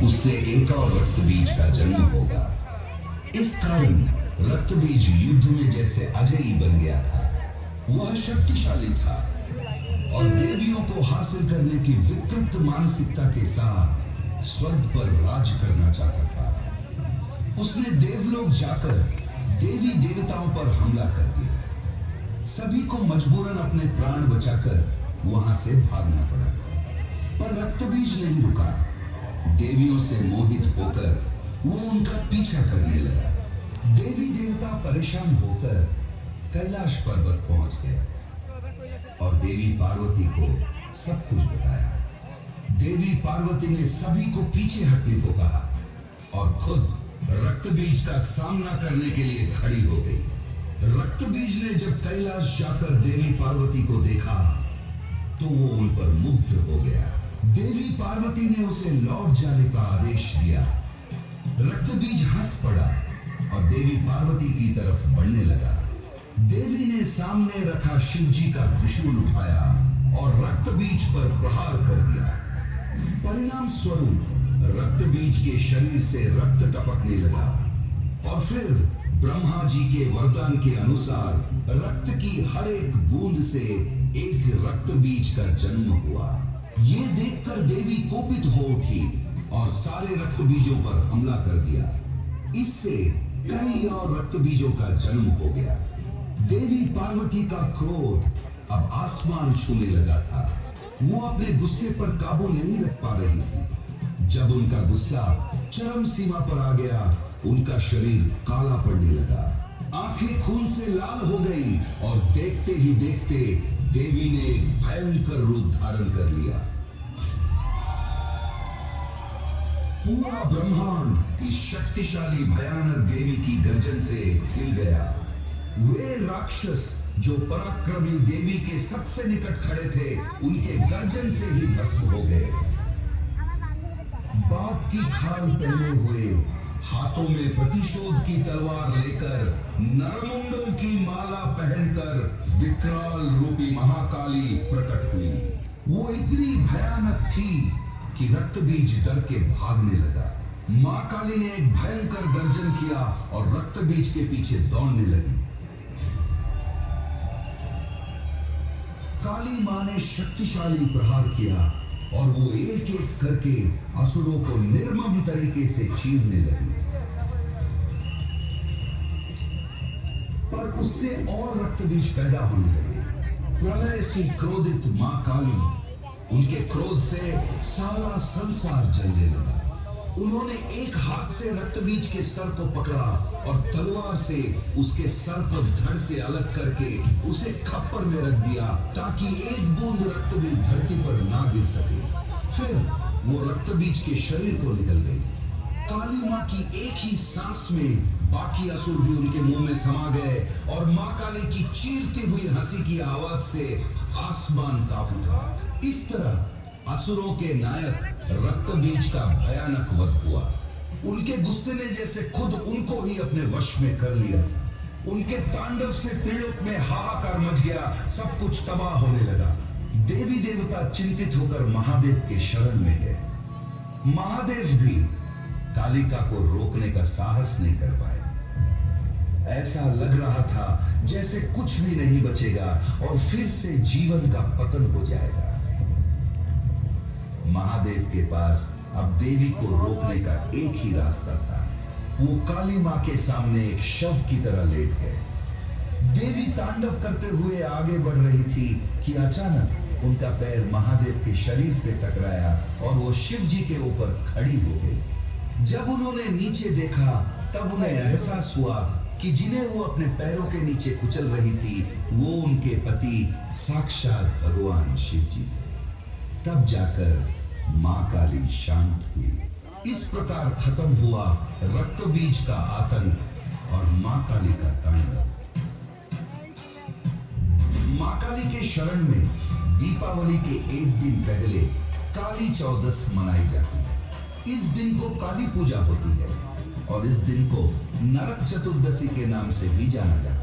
उससे एक और रक्त बीज का जन्म होगा। इस कारण रक्त बीज युद्ध में जैसे अजयी बन गया था। वह शक्तिशाली था और देवियों को हासिल करने की विकृत मानसिकता के साथ स्वर्ग पर राज करना चाहता था। उसने देवलोक जाकर देवी देवताओं पर हमला कर दिया। सभी को मजबूरन अपने प्राण बचाकर वहां से भागना पड़ा। पर रक्त बीज नहीं रुका। देवियों से मोहित होकर वो उनका पीछा करने लगा। देवी देवता परेशान होकर कैलाश पर्वत पहुंच गए और देवी पार्वती को सब कुछ बताया। देवी पार्वती ने सभी को पीछे हटने को कहा और खुद रक्त बीज का सामना करने के लिए खड़ी हो गई। रक्त बीज ने जब कैलाश जाकर देवी पार्वती को देखा तो वो उन पर मुग्ध हो गया। देवी पार्वती ने उसे लौट जाने का आदेश दिया। रक्त बीज हंस पड़ा और देवी पार्वती की तरफ बढ़ने लगा। देवी ने सामने रखा शिवजी का त्रिशूल उठाया और रक्त बीज पर प्रहार कर दिया। परिणाम स्वरूप रक्त बीज के शरीर से रक्त टपकने लगा और फिर ब्रह्मा जी के वरदान के अनुसार रक्त की हर एक बूंद से एक रक्त बीज का जन्म हुआ। ये देखकर देवी कोपित हो उठी और सारे रक्त बीजों पर हमला कर दिया। इससे कई और रक्त बीजों का जन्म हो गया। देवी पार्वती का क्रोध अब आसमान छूने लगा था। वो अपने गुस्से पर काबू नहीं रख पा रही थी। जब उनका गुस्सा चरम सीमा पर आ गया, उनका शरीर काला पड़ने लगा, आंखें खून से लाल हो गई और देखते ही देखते देवी ने एक भयंकर रूप धारण कर लिया। पूरा ब्रह्मांड इस शक्तिशाली भयानक देवी की गर्जन से हिल गया। वे राक्षस जो पराक्रमी देवी के सबसे निकट खड़े थे, उनके गर्जन से ही भस्म हो गए। बाघ की खाल पहने हुए, हाथों में प्रतिशोध की तलवार लेकर, नरमुंडों की माला पहनकर विकराल रूपी महाकाली प्रकट हुई। वो इतनी भयानक थी कि रक्त बीज डर के भागने लगा। मां काली ने एक भयंकर गर्जन किया और रक्त बीज के पीछे दौड़ने लगी। काली मां ने शक्तिशाली प्रहार किया और वो एक एक करके असुरों को निर्मम तरीके से चीरने लगी। पर उससे और रक्त बीज पैदा होने लगे। प्रलय से क्रोधित मां काली, उनके क्रोध से सारा संसार जलने लगा। उन्होंने एक हाथ से रक्त बीज के सर को पकड़ा और तलवार से उसके सर को धड़ से अलग करके उसे खप्पर में रख दिया ताकि एक बूंद रक्त बीज धरती पर ना गिर सके। फिर वो रक्त बीज के शरीर को निकल गई। काली मां की एक ही सांस में बाकी असुर भी उनके मुंह में समा गए और मां काली की चीरती हुई हंसी की आवाज से आसमान कांप उठा। इस तरह असुरों के नायक रक्त बीज का भयानक वध हुआ। उनके गुस्से ने जैसे खुद उनको ही अपने वश में कर लिया। उनके तांडव से त्रिलोक में हाहाकार मच गया, सब कुछ तबाह होने लगा। देवी देवता चिंतित होकर महादेव के शरण में गए। महादेव भी कालिका को रोकने का साहस नहीं कर पाए। ऐसा लग रहा था जैसे कुछ भी नहीं बचेगा और फिर से जीवन का पतन हो जाएगा। महादेव के पास अब देवी को रोकने का एक ही रास्ता था। वो काली मां के सामने एक शव की तरह लेट गए। देवी तांडव करते हुए आगे बढ़ रही थी कि अचानक उनका पैर महादेव के शरीर से टकराया और वो शिव जी के ऊपर खड़ी हो गई। जब उन्होंने नीचे देखा तब उन्हें एहसास हुआ कि जिन्हें वो अपने पैरों के नीचे कुचल रही थी, वो उनके पति साक्षात भगवान शिव जी थे। तब जाकर मां काली शांत हुई। इस प्रकार खत्म हुआ रक्त बीज का आतंक और मां काली का तांडव। मां काली के शरण में दीपावली के एक दिन पहले काली चौदस मनाई जाती है। इस दिन को काली पूजा होती है और इस दिन को नरक चतुर्दशी के नाम से भी जाना जाता है।